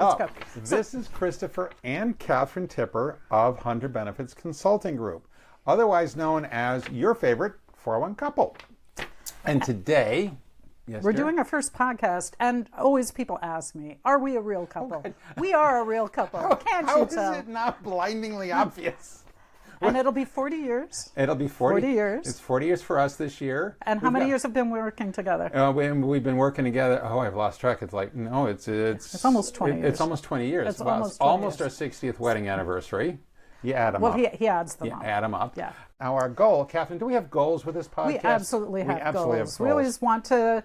Let's go. This is Christopher and Catherine Tipper of Hunter Benefits Consulting Group, otherwise known as your favorite 401 couple. And today, we're doing our first podcast, and always people ask me, are we a real couple? We are a real couple. Can't you tell? How is it not blindingly obvious? And it'll be 40 years. It'll be 40 years. It's 40 years for us this year. And how many years have been working together? We've been working together. Oh, I've lost track. It's like, no, it's almost 20 years. It's almost 20 years. It's almost our 60th wedding anniversary. You add them up. Well, he adds them up. Add them up. Yeah. Now, our goal, Catherine, do we have goals with this podcast? We absolutely have goals. We always want to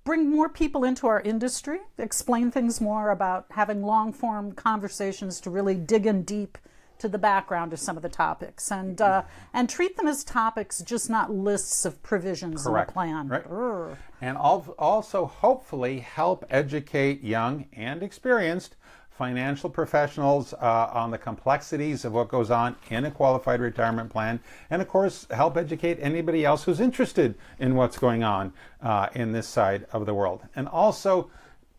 bring more people into our industry, explain things more about having long-form conversations to really dig in deep to the background of some of the topics, and treat them as topics, just not lists of provisions in a plan. Right. And also hopefully help educate young and experienced financial professionals on the complexities of what goes on in a qualified retirement plan, and of course help educate anybody else who's interested in what's going on in this side of the world. And also,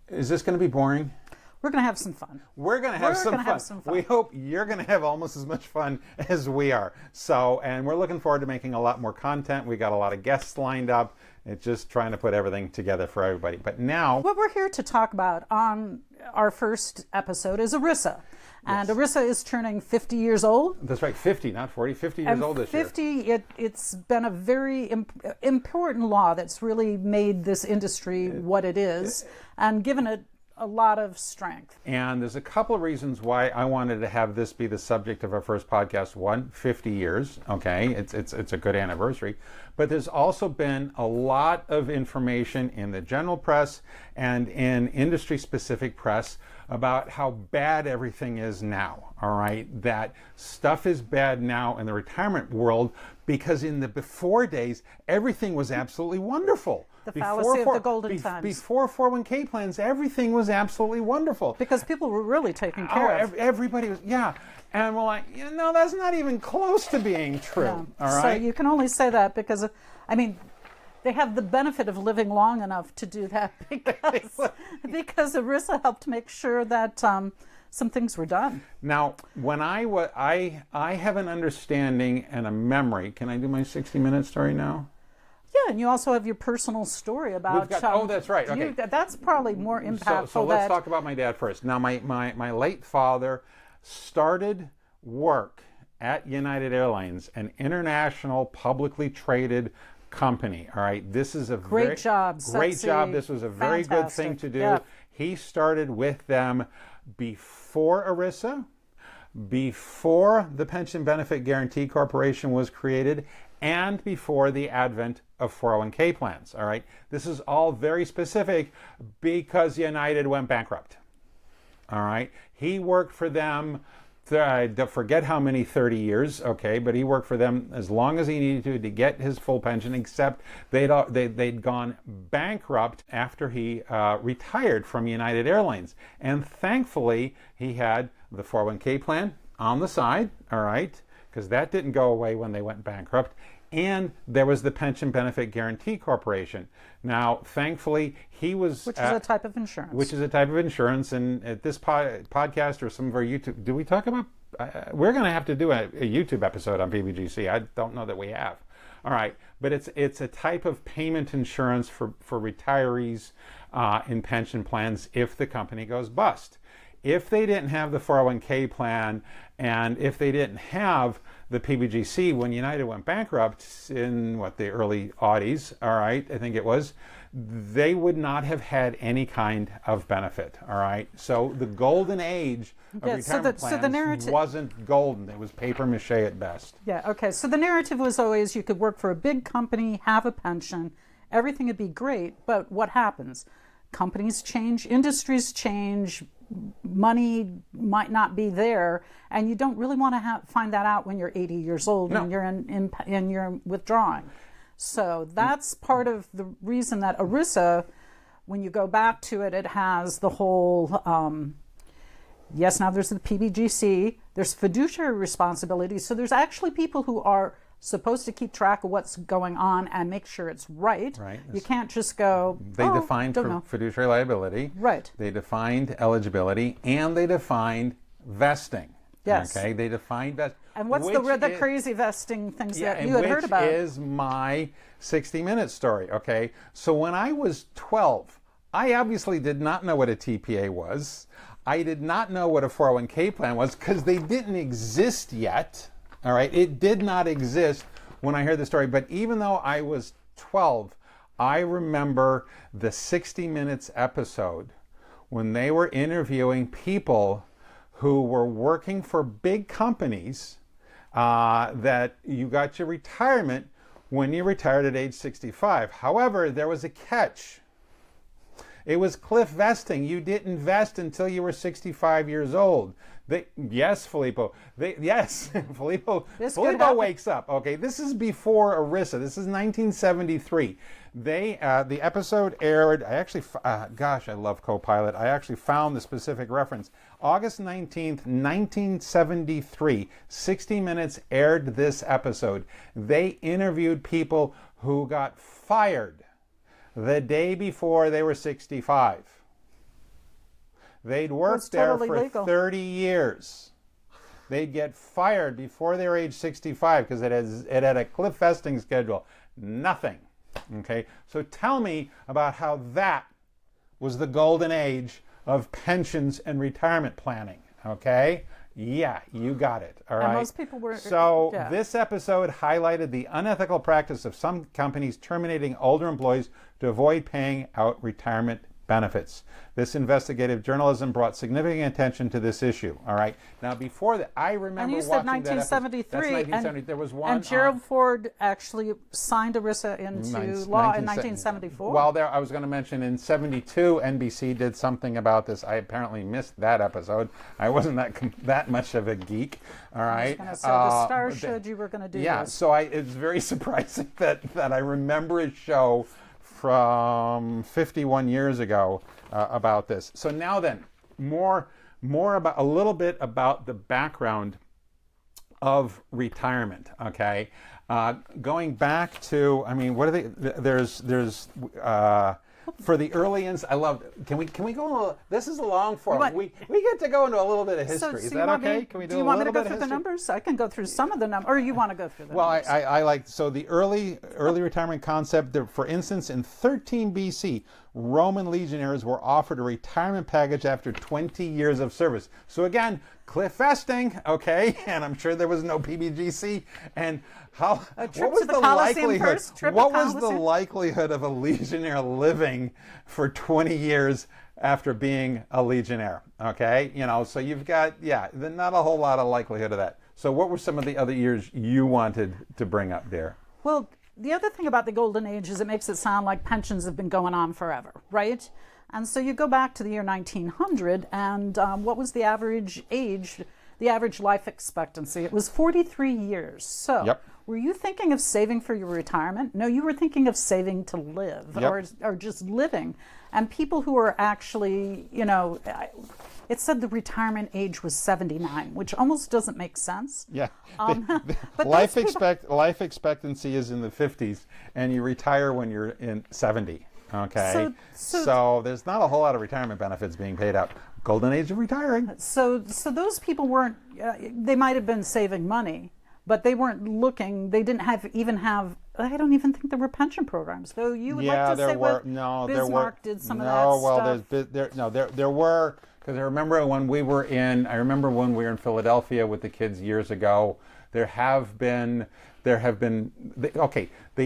is this going to be boring? We're going to have some fun. We're going to have some fun. We hope you're going to have almost as much fun as we are. So, and we're looking forward to making a lot more content. We got a lot of guests lined up. It's just trying to put everything together for everybody. But now, what we're here to talk about on our first episode is ERISA. And Yes. ERISA is turning 50 years old. That's right, 50, not 40, 50 years old this year. 50, it's been a very important law that's really made this industry what it is and given it a lot of strength. And there's a couple of reasons why I wanted to have this be the subject of our first podcast. One, 50 years, okay, it's a good anniversary. But there's also been a lot of information in the general press and in industry-specific press about how bad everything is now, all right? That stuff is bad now in the retirement world because in the before days, everything was absolutely wonderful. The fallacy of the golden times. Before 401k plans, everything was absolutely wonderful. Because people were really taken care of. Everybody was, yeah. And we're like, that's not even close to being true, Yeah. all right? So you can only say that because, they have the benefit of living long enough to do that because ERISA helped make sure that some things were done. Now, when I have an understanding and a memory. Can I do my 60-minute story now? Yeah, and you also have your personal story about. That's right. Okay, that's probably more impactful. So let's talk about my dad first. Now, my late father started work at United Airlines, an international publicly traded company. All right, this is a great job. Great job. This was a very good thing to do. Yeah. He started with them before ERISA, before the Pension Benefit Guaranty Corporation was created, and before the advent of 401k plans. All right, this is all very specific because United went bankrupt. All right, he worked for them. I forget how many 30 years, okay, but he worked for them as long as he needed to get his full pension, except they'd gone bankrupt after he retired from United Airlines. And thankfully, he had the 401k plan on the side, all right, because that didn't go away when they went bankrupt. And there was the Pension Benefit Guaranty Corporation. Now, thankfully, he was... Which is a type of insurance. Which is a type of insurance. And at this podcast or some of our YouTube... Do we talk about... we're going to have to do a YouTube episode on PBGC. I don't know that we have. All right. But it's a type of payment insurance for retirees in pension plans if the company goes bust. If they didn't have the 401k plan and if they didn't have the PBGC when United went bankrupt in the early '80s, all right, I think it was, they would not have had any kind of benefit, all right? So the golden age of retirement plans wasn't golden. It was paper mache at best. Yeah, okay. So the narrative was always you could work for a big company, have a pension, everything would be great, but what happens? Companies change, industries change, money might not be there, and you don't really want to find that out when you're 80 years old and you're and you're withdrawing. So that's part of the reason that ERISA, when you go back to it, it has the whole, yes, now there's the PBGC, there's fiduciary responsibility, so there's actually people who are supposed to keep track of what's going on and make sure it's right. Right. You can't just go, They defined don't know. fiduciary liability. Right. They defined eligibility, and they defined vesting. Yes. Okay. They defined vesting. And what's the crazy vesting things that you had heard about? Which is my 60-minute story. Okay. So when I was 12, I obviously did not know what a TPA was. I did not know what a 401k plan was because they didn't exist yet. All right. It did not exist when I heard the story. But even though I was 12, I remember the 60 Minutes episode when they were interviewing people who were working for big companies that you got your retirement when you retired at age 65. However, there was a catch. It was cliff vesting. You didn't vest until you were 65 years old. Yes, Filippo. Filippo wakes up. Okay, this is before ERISA. This is 1973. The episode aired. I actually, gosh, I love Copilot. I actually found the specific reference. August 19th, 1973. 60 Minutes aired this episode. They interviewed people who got fired the day before they were 65. They'd worked there for legal. 30 years. They'd get fired before they were age 65 because it had a cliff vesting schedule. Nothing. Okay, so tell me about how that was the golden age of pensions and retirement planning. Okay? Yeah, you got it. All right. And most people were. So this episode highlighted the unethical practice of some companies terminating older employees to avoid paying out retirement benefits. This investigative journalism brought significant attention to this issue. All right. Now, before that, I remember and you said 1973. That's 1970. There was one. And Gerald Ford actually signed ERISA into law in 1974. Well, I was going to mention in 72, NBC did something about this. I apparently missed that episode. I wasn't that much of a geek. All right. I was going to say, the stars showed you were going to do this. Yeah, so it's very surprising that I remember a show from 51 years ago about this. So now then, more about a little bit about the background of retirement. Okay, going back to, I mean, what are they? There's for the early I love. Can we go? A little, this is a long form. We get to go into a little bit of history. Is that okay? Can we do you want me to go through the numbers? I can go through some of the numbers, or you want to go through the numbers? Well, I like, so the early retirement concept. For instance, in 13 BC, Roman legionnaires were offered a retirement package after 20 years of service. So again, cliff vesting, okay, and I'm sure there was no PBGC. And what was the likelihood of a legionnaire living for 20 years after being a legionnaire? Okay, so you've got not a whole lot of likelihood of that. So what were some of the other years you wanted to bring up there? Well, the other thing about the golden age is it makes it sound like pensions have been going on forever, right? And so you go back to the year 1900, and what was the average age, the average life expectancy? It was 43 years. So were you thinking of saving for your retirement? No, you were thinking of saving to live or just living. And people who are actually, it said the retirement age was 79, which almost doesn't make sense. Yeah. But life expectancy is in the 50s, and you retire when you're in 70. Okay. So there's not a whole lot of retirement benefits being paid out. Golden age of retiring. So those people weren't, they might have been saving money, but they weren't looking, they didn't even have, I don't even think there were pension programs. Though you would like to say, Bismarck did some of that stuff. There were, because I remember when we were in Philadelphia with the kids years ago, they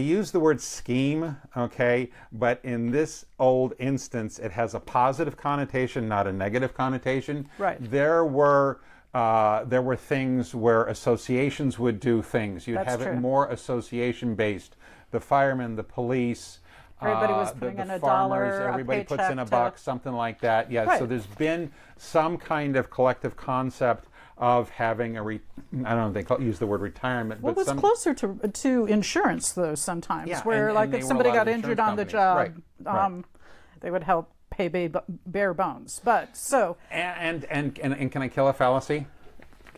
use the word scheme, okay, but in this old instance, it has a positive connotation, not a negative connotation. Right. There were things where associations would do things. You'd have it more association-based. The firemen, the police, everybody was putting in the $1, farmers, everybody puts in $1, something like that. Yeah, so there's been some kind of collective concept of having I don't know if they use the word retirement. Well, it was closer to insurance, though, sometimes, where if somebody got injured on the job, they would help pay bare bones. But so... And can I kill a fallacy?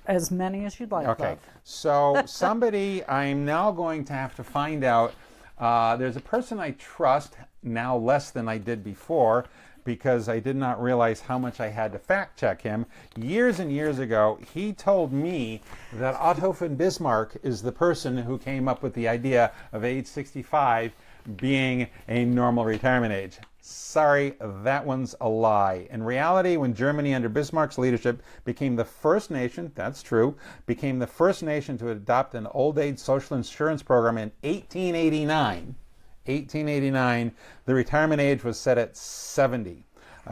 As many as you'd like. Okay, Love. so somebody, I'm now going to have to find out, there's a person I trust now less than I did before, because I did not realize how much I had to fact check him. Years and years ago, he told me that Otto von Bismarck is the person who came up with the idea of age 65 being a normal retirement age. Sorry, that one's a lie. In reality, when Germany under Bismarck's leadership became the first nation, that's true, became the first nation to adopt an old age social insurance program in 1889, the retirement age was set at 70.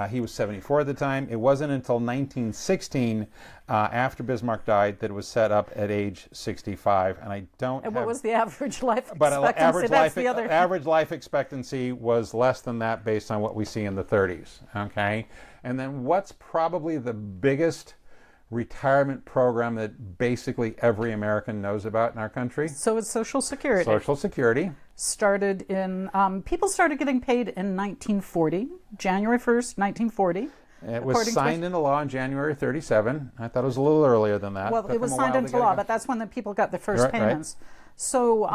He was 74 at the time. It wasn't until 1916, after Bismarck died, that it was set up at age 65. And I don't. And what was the average life But expectancy? average life expectancy was less than that based on what we see in the 30s. Okay, and then what's probably the biggest retirement program that basically every American knows about in our country? So it's Social Security. Social Security. Started in, people started getting paid in 1940, January 1st, 1940. It was signed into law in January 37. I thought it was a little earlier than that. Well, it was signed into law, but that's when the people got their first payments. Right. So,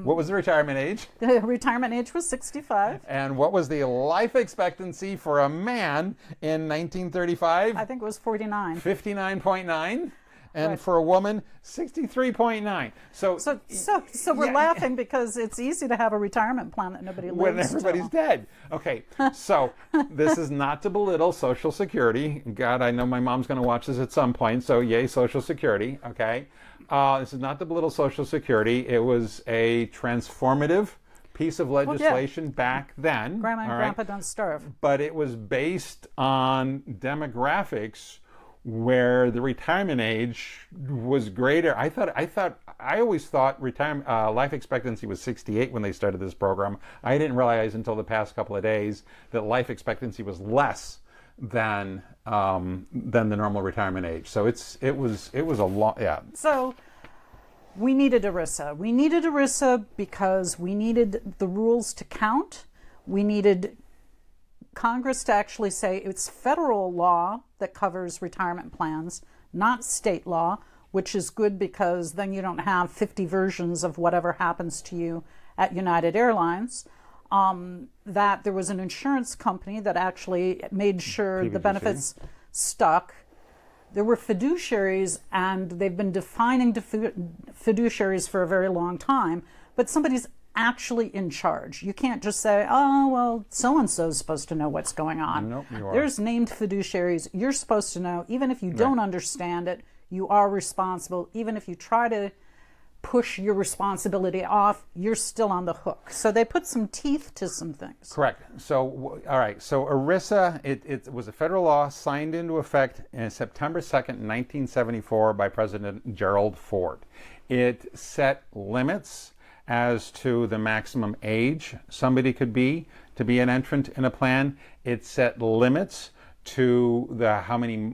what was the retirement age? The retirement age was 65. And what was the life expectancy for a man in 1935? I think it was 49. 59.9. And for a woman, 63.9. So we're laughing because it's easy to have a retirement plan that nobody lives when everybody's dead. Okay, so this is not to belittle Social Security. God, I know my mom's going to watch this at some point, so yay, Social Security. Okay, this is not to belittle Social Security. It was a transformative piece of legislation back then. Grandma and Grandpa don't starve. But it was based on demographics where the retirement age was greater. I always thought retirement life expectancy was 68 when they started this program. I didn't realize until the past couple of days that life expectancy was less than the normal retirement age. So it was a lot. Yeah. So we needed ERISA. We needed ERISA because we needed the rules to count. We needed Congress to actually say it's federal law that covers retirement plans, not state law, which is good because then you don't have 50 versions of whatever happens to you at United Airlines. That there was an insurance company that actually made sure the benefits stuck. There were fiduciaries, and they've been defining fiduciaries for a very long time, but somebody's actually in charge. You can't just say, oh, well, so-and-so is supposed to know what's going on. Nope, you are. There's named fiduciaries. You're supposed to know. Even if you don't understand it, you are responsible. Even if you try to push your responsibility off, you're still on the hook. So they put some teeth to some things. Correct. So, all right. So ERISA, it was a federal law signed into effect on September 2nd, 1974 by President Gerald Ford. It set limits as to the maximum age somebody could be to be an entrant in a plan. It set limits to the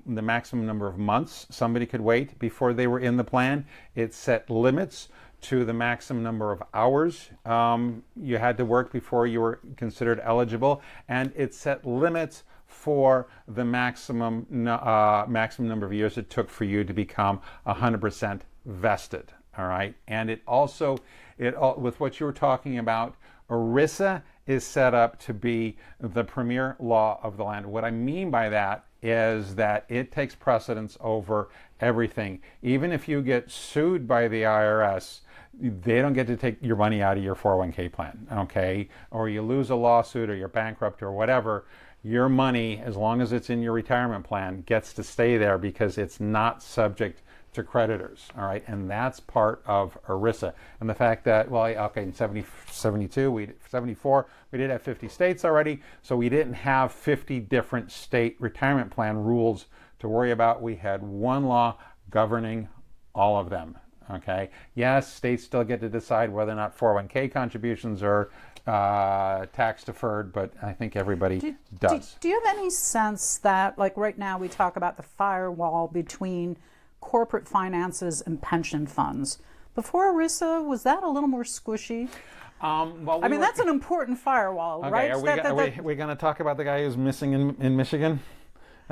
maximum number of months somebody could wait before they were in the plan. It set limits to the maximum number of hours you had to work before you were considered eligible, and it set limits for the maximum number of years it took for you to become 100% vested. All right, and it also, with what you were talking about, ERISA is set up to be the premier law of the land. What I mean by that is that it takes precedence over everything. Even if you get sued by the IRS, they don't get to take your money out of your 401k plan, okay? Or you lose a lawsuit or you're bankrupt or whatever, your money, as long as it's in your retirement plan, gets to stay there because it's not subject to creditors, all right? And that's part of ERISA. And the fact that, well, okay, in 74, we did have 50 states already, so we didn't have 50 different state retirement plan rules to worry about. We had one law governing all of them, okay? Yes, states still get to decide whether or not 401k contributions are tax deferred, but I think everybody does. Do you have any sense that, like right now we talk about the firewall between corporate finances and pension funds. Before ERISA, was that a little more squishy? That's an important firewall, okay, right? Are we going to talk about the guy who's missing in Michigan?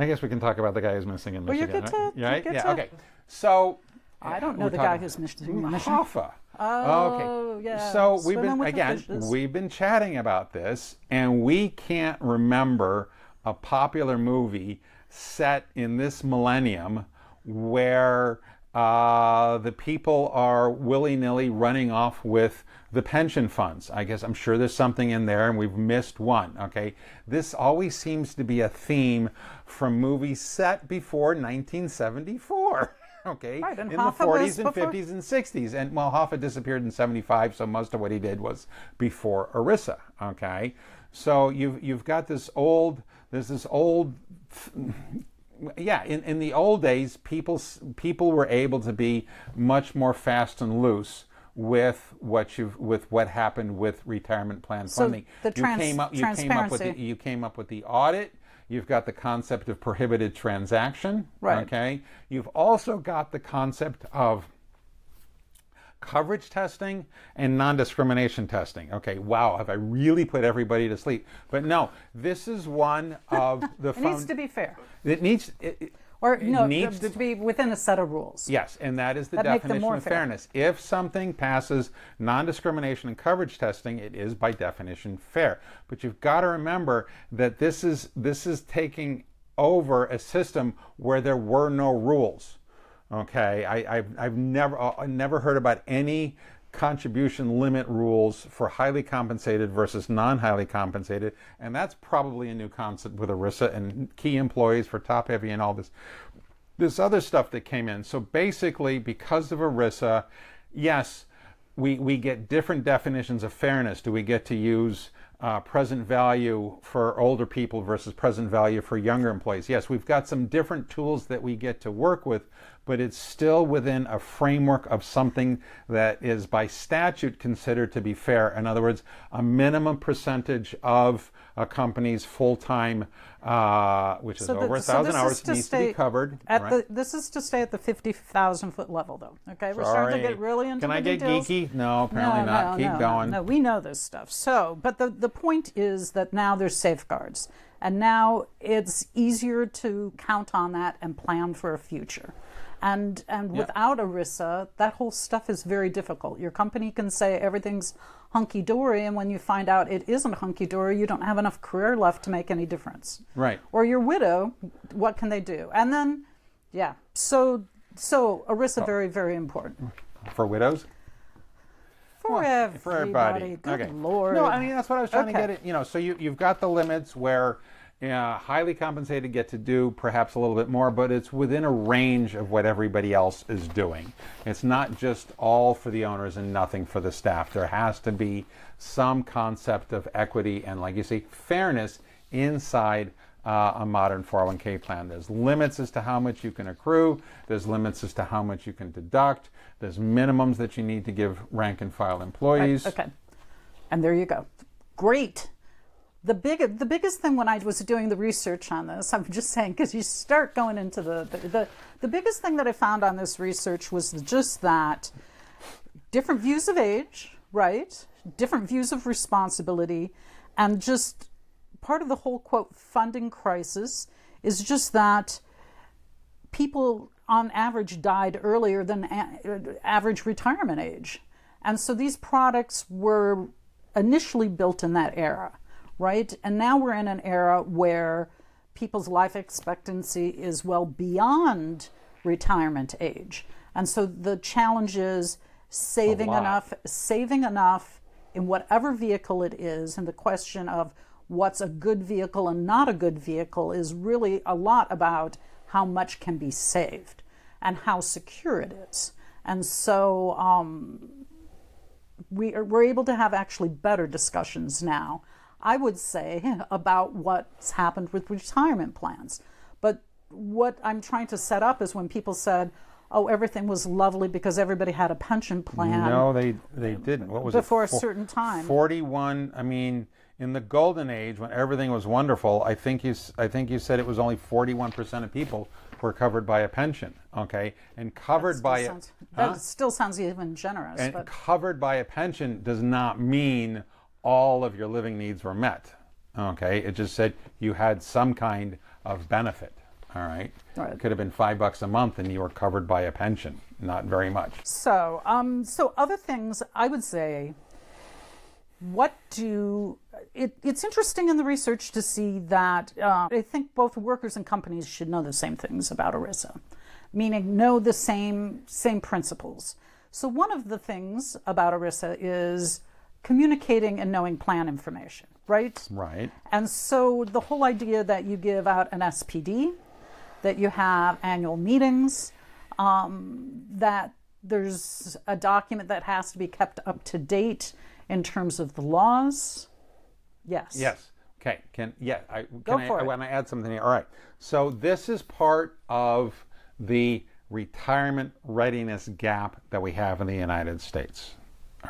I guess we can talk about the guy who's missing in Well, you Michigan. get to- you right? get Yeah. to- Okay. So I don't know we're the guy talking- who's missing in Michigan. Hoffa. Oh, Okay. yeah. So Swimming with the fishes. we've been chatting about this, and we can't remember a popular movie set in this millennium where the people are willy-nilly running off with the pension funds. I guess I'm sure there's something in there and we've missed one. Okay, this always seems to be a theme from movies set before 1974. Okay, Right, and in the Hoffa 40s was and before- 50s and 60s, and well, Hoffa disappeared in 75, so most of what he did was before ERISA. Okay, so you've got this old. Yeah, in the old days, people were able to be much more fast and loose with what happened with retirement plan So funding. the transparency. You came up with the audit. You've got the concept of prohibited transaction. Right. Okay. You've also got the concept of coverage testing and non-discrimination testing. Okay, wow, have I really put everybody to sleep? But no, this is one of the It needs to be fair. It needs Or no, needs to be within a set of rules. yes, and that is the That make them definition more of fair. fairness. If something passes non-discrimination and coverage testing, it is by definition fair. But you've got to remember that this is taking over a system where there were no rules. Okay, I've never heard about any contribution limit rules for highly compensated versus non-highly compensated, and that's probably a new concept with ERISA and key employees for top heavy and all this other stuff that came in. So basically, because of ERISA, yes, we get different definitions of fairness. Do we get to use present value for older people versus present value for younger employees? Yes, we've got some different tools that we get to work with, but it's still within a framework of something that is by statute considered to be fair. In other words, a minimum percentage of a company's full-time, which is over 1,000 hours, needs to be covered. This is to stay at the 50,000-foot level, though. Okay, we're starting to get really into Can the I get details. geeky? No, apparently not. Keep going. No, we know this stuff. So, but the point is that now there's safeguards, and now it's easier to count on that and plan for a future. And without ERISA, that whole stuff is very difficult. Your company can say everything's hunky-dory, and when you find out it isn't hunky-dory, you don't have enough career left to make any difference. Right. Or your widow, what can they do? And then, yeah, so ERISA, very, very important. For widows? For everybody. Good Okay. Lord. No, I mean, that's what I was trying to Okay. get at. So you've got the limits where highly compensated get to do perhaps a little bit more, but it's within a range of what everybody else is doing. It's not just all for the owners and nothing for the staff. There has to be some concept of equity and, like you say, fairness inside a modern 401k plan. There's limits as to how much you can accrue. There's limits as to how much you can deduct. There's minimums that you need to give rank and file employees. Right, okay. And there you go. Great. The biggest thing when I was doing the research on this, I'm just saying, because you start going into the biggest thing that I found on this research was just that different views of age, right? Different views of responsibility, and just part of the whole, quote, funding crisis is just that people on average died earlier than average retirement age. And so these products were initially built in that era, right? And now we're in an era where people's life expectancy is well beyond retirement age. And so the challenge is saving enough in whatever vehicle it is. And the question of what's a good vehicle and not a good vehicle is really a lot about how much can be saved and how secure it is. And so we're able to have actually better discussions now, I would say, about what's happened with retirement plans. But what I'm trying to set up is when people said, oh, everything was lovely because everybody had a pension plan. No, they didn't. What was before it? a certain time. 41, I mean, in the golden age when everything was wonderful, I think you said it was only 41% of people were covered by a pension, okay? And covered by that still sounds even generous. And but covered by a pension does not mean all of your living needs were met, okay? It just said you had some kind of benefit, All right. Right. It could have been $5 a month and you were covered by a pension. Not very much. So, so other things I would say, it's interesting in the research to see that I think both workers and companies should know the same things about ERISA, meaning know the same principles. So one of the things about ERISA is communicating and knowing plan information, right? Right. And so the whole idea that you give out an SPD, that you have annual meetings, that there's a document that has to be kept up to date in terms of the laws. Yes. Yes. Okay. I want to add something here. All right. So this is part of the retirement readiness gap that we have in the United States.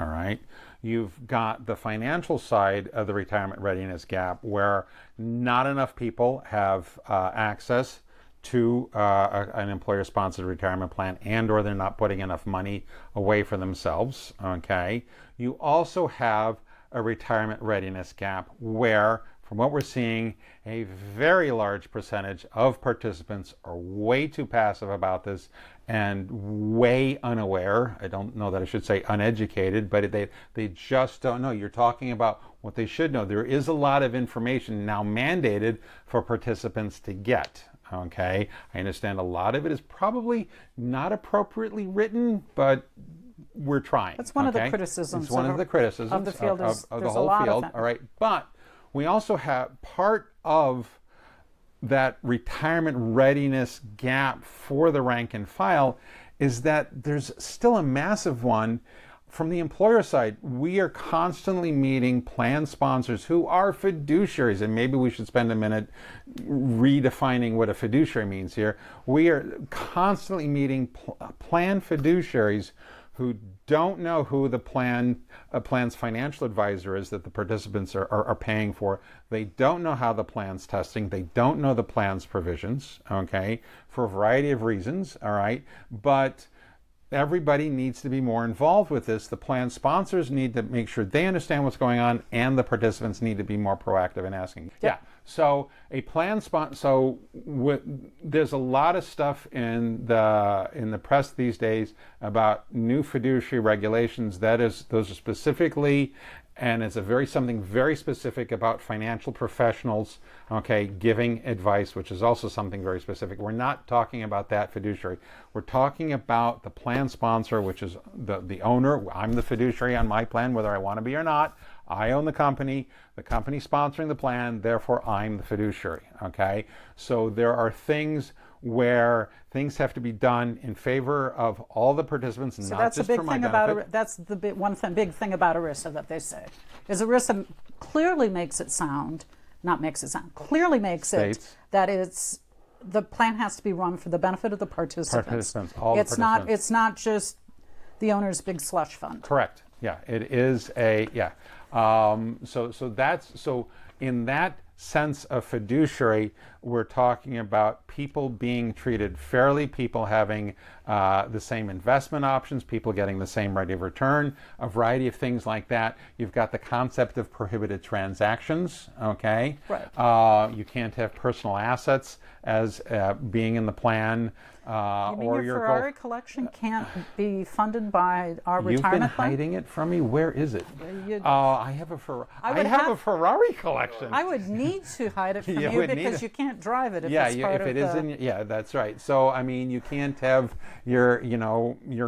All right. You've got the financial side of the retirement readiness gap where not enough people have access to an employer-sponsored retirement plan, and or they're not putting enough money away for themselves. Okay. You also have a retirement readiness gap where, from what we're seeing, a very large percentage of participants are way too passive about this and way unaware. I don't know that I should say uneducated, but they just don't know. You're talking about what they should know. There is a lot of information now mandated for participants to get. Okay, I understand a lot of it is probably not appropriately written, but we're trying. That's one of the criticisms. It's one of the criticisms of the field of the whole field. All right, but we also have part of that retirement readiness gap for the rank and file is that there's still a massive one from the employer side. We are constantly meeting plan sponsors who are fiduciaries, and maybe we should spend a minute redefining what a fiduciary means here. We are constantly meeting plan fiduciaries who don't know who the plan's financial advisor is that the participants are paying for. They don't know how the plan's testing. They don't know the plan's provisions, okay, for a variety of reasons, all right? But everybody needs to be more involved with this. The plan sponsors need to make sure they understand what's going on, and the participants need to be more proactive in asking. Yeah. So a plan sponsor. There's a lot of stuff in the press these days about new fiduciary regulations. Those are specifically, and it's something very specific about financial professionals, okay, giving advice, which is also something very specific. We're not talking about that fiduciary. We're talking about the plan sponsor, which is the owner. I'm the fiduciary on my plan, whether I want to be or not. I own the company sponsoring the plan, therefore I'm the fiduciary, okay? So there are things where things have to be done in favor of all the participants, and not just for my benefit. That's the big thing about ERISA that they say, is ERISA clearly makes it sound, clearly makes it that the plan has to be run for the benefit of the participants. It's not just the owner's big slush fund. Correct. Yeah, it is so in that sense of fiduciary, we're talking about people being treated fairly, people having the same investment options, people getting the same rate of return, a variety of things like that. You've got the concept of prohibited transactions, okay? Right. You can't have personal assets as being in the plan. You mean your Ferrari collection can't be funded by our retirement You've been hiding it from me. Where is it? I have a Ferrari collection. I would need to hide it from you because you can't drive it if it's part of the... Yeah, that's right. So, I mean, you can't have your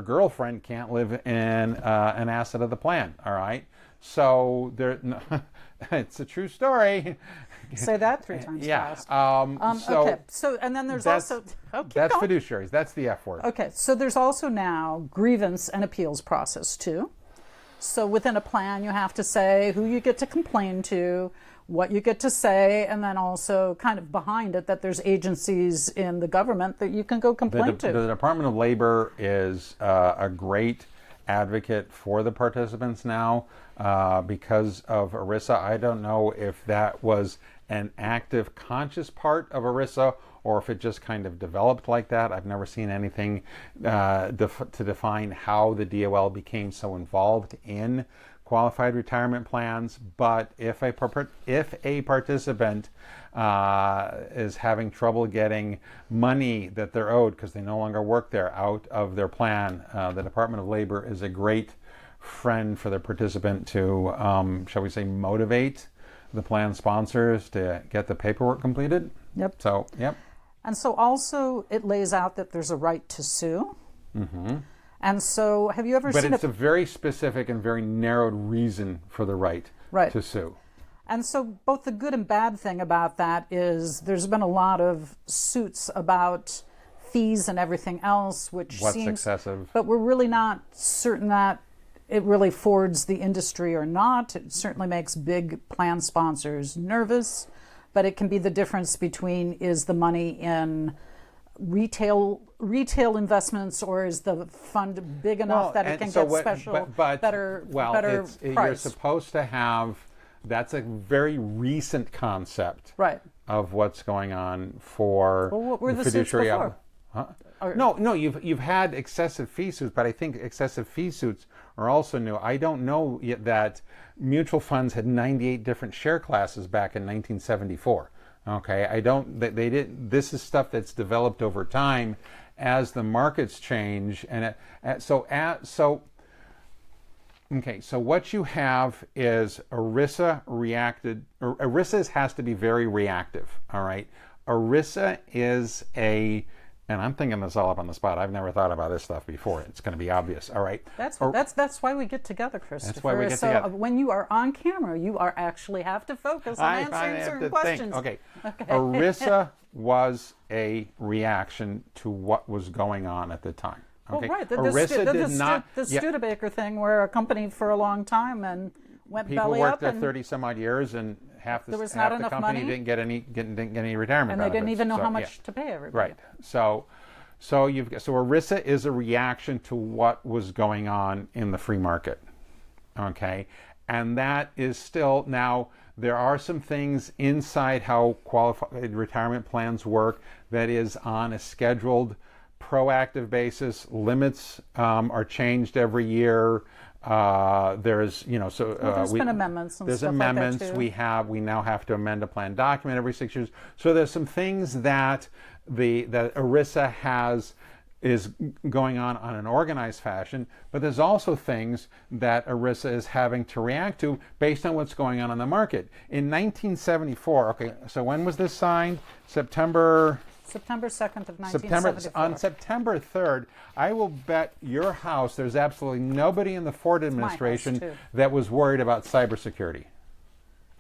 girlfriend can't live in an asset of the plan, all right? So, it's a true story. Say that 3 times fast. Okay. So, and then there's also... That's fiduciaries. That's the F word. Okay. So there's also now grievance and appeals process too. So within a plan, you have to say who you get to complain to, what you get to say, and then also kind of behind it that there's agencies in the government that you can go complain to. The Department of Labor is a great advocate for the participants now because of ERISA. I don't know if that was an active, conscious part of ERISA or if it just kind of developed like that. I've never seen anything to define how the DOL became so involved in qualified retirement plans, but if a participant is having trouble getting money that they're owed because they no longer work there out of their plan, the Department of Labor is a great friend for the participant to, shall we say, motivate the plan sponsors to get the paperwork completed. Yep. So, yep. And so also it lays out that there's a right to sue. Mm-hmm. And so have you ever seen But it's a very specific and very narrowed reason for the right to sue. And so both the good and bad thing about that is there's been a lot of suits about fees and everything else, which What's seems excessive. But we're really not certain that it really forwards the industry or not. It certainly makes big plan sponsors nervous, but it can be the difference between is the money in retail investments or is the fund big enough that it can get special, better price. You're supposed to have, that's a very recent concept of what's going on for what were the fiduciary. suits before? No, you've had excessive fee suits, but I think excessive fee suits are also new. I don't know yet that mutual funds had 98 different share classes back in 1974. Okay, they did. This is stuff that's developed over time as the markets change, and so what you have is ERISA has to be very reactive. All right, ERISA is and I'm thinking this all up on the spot. I've never thought about this stuff before. It's going to be obvious. All right. That's why we get together, Christopher. That's why we get together. When you are on camera, you are actually have to focus on answering certain questions. Okay. ERISA was a reaction to what was going on at the time. Okay. Well, right. The Studebaker thing, where a company for a long time and went belly up. People worked there 30 some odd years, and half the company money. didn't get any retirement and they benefits. didn't even know how much to pay everybody. Right. So ERISA is a reaction to what was going on in the free market. Okay, and that is still now. There are some things inside how qualified retirement plans work that is on a scheduled, proactive basis. Limits are changed every year. There's been amendments. There's amendments. Like that too. We now have to amend a plan document every 6 years. So there's some things that that ERISA is going on an organized fashion, but there's also things that ERISA is having to react to based on what's going on in the market. In 1974, okay, so when was this signed? September 2nd of 1974. On September 3rd, I will bet your house there's absolutely nobody in the Ford administration that was worried about cybersecurity.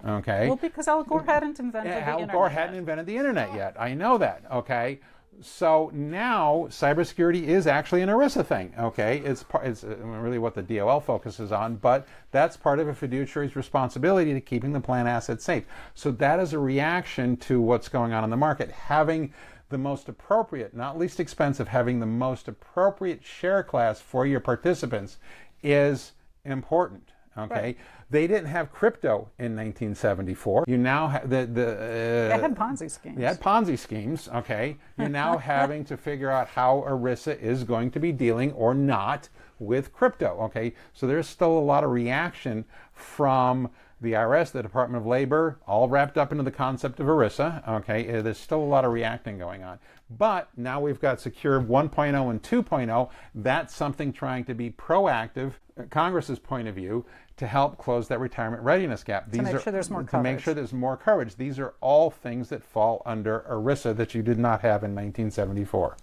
Okay. Well, because Al Gore hadn't invented the internet. Al Gore hadn't invented the internet yet. I know that. Okay. So now cybersecurity is actually an ERISA thing. Okay. It's really what the DOL focuses on, but that's part of a fiduciary's responsibility to keeping the plan assets safe. So that is a reaction to what's going on in the market. Having the most appropriate, not least expensive, having the most appropriate share class for your participants is important. Okay, right. They didn't have crypto in 1974. You now have they had Ponzi schemes. They had Ponzi schemes. Okay, you're now having to figure out how ERISA is going to be dealing or not with crypto. Okay, so there's still a lot of reaction from the IRS, the Department of Labor, all wrapped up into the concept of ERISA. Okay, there's still a lot of reacting going on. But now we've got Secure 1.0 and 2.0. That's something trying to be proactive, Congress's point of view, to help close that retirement readiness gap. To make sure there's more coverage. To make sure there's more coverage. These are all things that fall under ERISA that you did not have in 1974.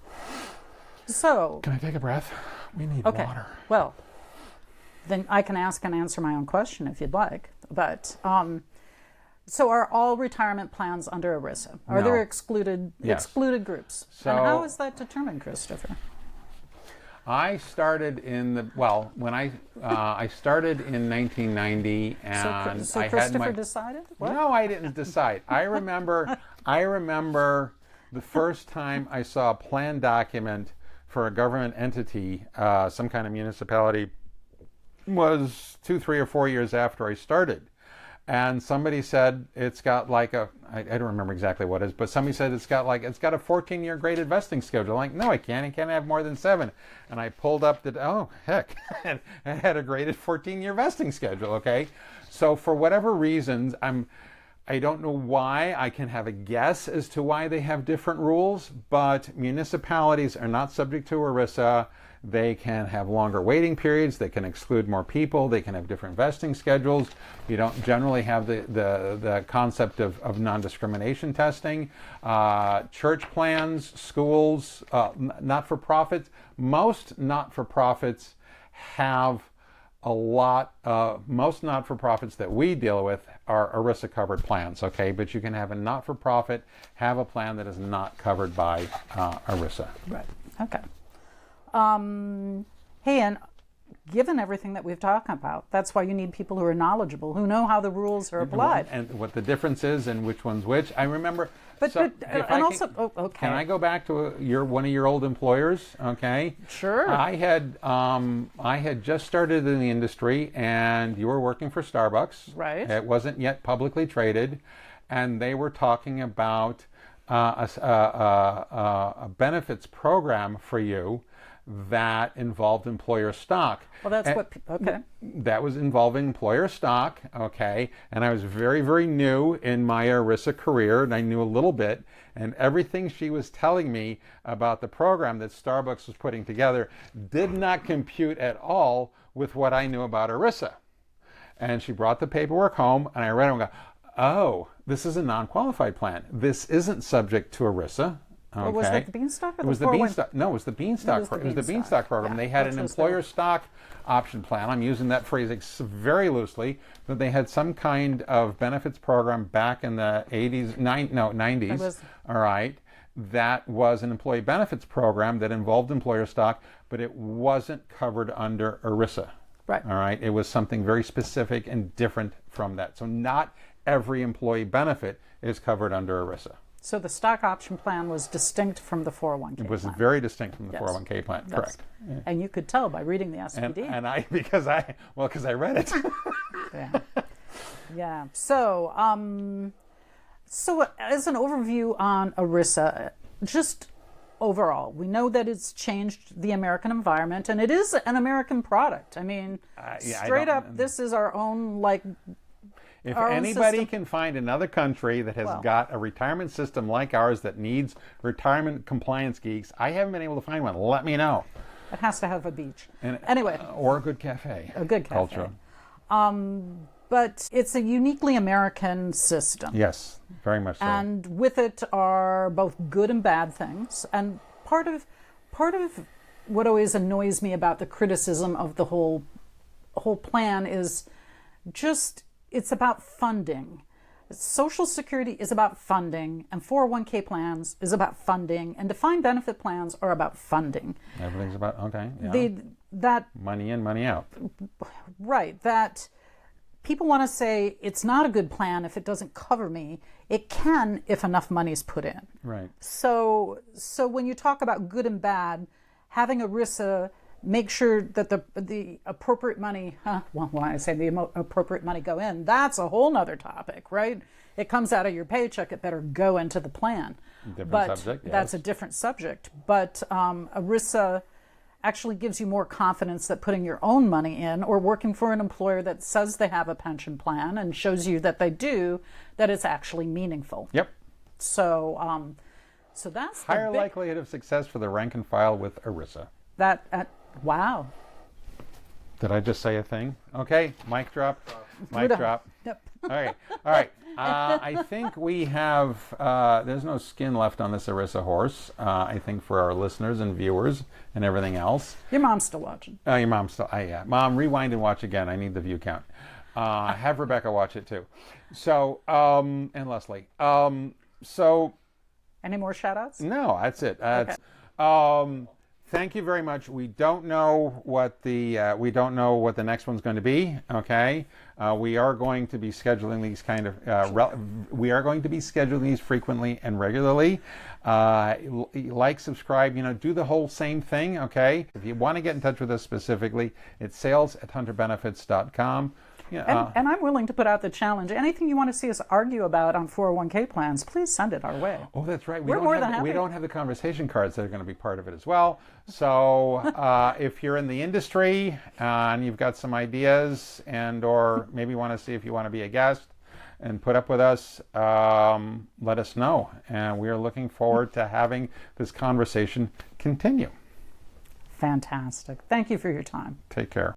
So, can I take a breath? We need water. Well, then I can ask and answer my own question if you'd like. But so are all retirement plans under ERISA? Are there excluded groups? So, and how is that determined, Christopher? I started when I started in 1990, and so Christopher decided? What? No, I didn't decide. I remember the first time I saw a plan document for a government entity, some kind of municipality, was 2, 3, or 4 years after I started. and somebody said it's got like I don't remember exactly what it is, but somebody said it's got a 14-year graded vesting schedule. I'm like, no, it can't have more than 7. And I pulled up oh heck, and it had a graded 14-year vesting schedule. Okay, so for whatever reasons, I don't know why. I can have a guess as to why they have different rules, but municipalities are not subject to ERISA. They can have longer waiting periods. They can exclude more people. They can have different vesting schedules. You don't generally have the concept of non-discrimination testing. Church plans, schools, not-for-profits. Most not-for-profits have a lot, most not-for-profits that we deal with are ERISA covered plans, okay? But you can have a not-for-profit have a plan that is not covered by ERISA. Right, okay. Hey, and given everything that we've talked about, that's why you need people who are knowledgeable, who know how the rules are applied. And what the difference is and which one's which. I remember... Okay. Can I go back to one of your old employers? Okay. Sure. I had just started in the industry, and you were working for Starbucks. Right. It wasn't yet publicly traded, and they were talking about a benefits program for you that involved employer stock. Well, that's okay. That was involving employer stock, okay? And I was very, very new in my ERISA career, and I knew a little bit, and everything she was telling me about the program that Starbucks was putting together did not compute at all with what I knew about ERISA. And she brought the paperwork home, and I read it and go, oh, this is a non-qualified plan. This isn't subject to ERISA. Okay. Or was that the Beanstalk or it was the Beanstalk? No, it was the Beanstalk. It was the Beanstalk program. Yeah. They had an employer stock option plan. I'm using that phrase very loosely, but they had some kind of benefits program back in the 90s. All right. That was an employee benefits program that involved employer stock, but it wasn't covered under ERISA. Right. All right. It was something very specific and different from that. So not every employee benefit is covered under ERISA. So the stock option plan was distinct from the 401k plan. It was very distinct from the 401k plan, correct. Yeah. And you could tell by reading the SPD. Because I read it. Yeah. Yeah. So, as an overview on ERISA, just overall, we know that it's changed the American environment, and it is an American product. I mean, straight up, this is our own, if anybody can find another country that has got a retirement system like ours that needs retirement compliance geeks, I haven't been able to find one. Let me know. It has to have a beach. Anyway. Or a good cafe. A good cafe. Culture. But it's a uniquely American system. Yes, very much so. And with it are both good and bad things. And part of what always annoys me about the criticism of the whole plan is just... it's about funding. Social Security is about funding, and 401k plans is about funding, and defined benefit plans are about funding. Everything's about, okay, yeah. That money in, money out. Right. That people want to say it's not a good plan if it doesn't cover me. It can if enough money's put in. Right. So when you talk about good and bad, having ERISA make sure that the appropriate money, when I say the appropriate money go in, that's a whole nother topic, right? It comes out of your paycheck, it better go into the plan. Subject, yes. That's a different subject. But ERISA actually gives you more confidence that putting your own money in or working for an employer that says they have a pension plan and shows you that they do, that it's actually meaningful. Yep. So that's higher likelihood of success for the rank and file with ERISA. Wow. Did I just say a thing? Okay, mic drop. Mic drop. Yep. All right. I think we have, there's no skin left on this ERISA horse, I think, for our listeners and viewers and everything else. Your mom's still watching. Your mom's still, yeah. Mom, rewind and watch again. I need the view count. Have Rebecca watch it too. So, and Leslie. So. Any more shout outs? No, that's it. Okay. Thank you very much. We don't know what the next one's going to be. Okay, we are going to be scheduling these we are going to be scheduling these frequently and regularly. Like, subscribe, do the whole same thing. Okay, if you want to get in touch with us specifically, it's sales@hunterbenefits.com. Yeah, And I'm willing to put out the challenge. Anything you want to see us argue about on 401k plans, please send it our way. oh, that's right. We're more than We happy. don't have the conversation cards that are going to be part of it as well. So if you're in the industry and you've got some ideas and or maybe want to see if you want to be a guest and put up with us, let us know. And we are looking forward to having this conversation continue. Fantastic. Thank you for your time. Take care.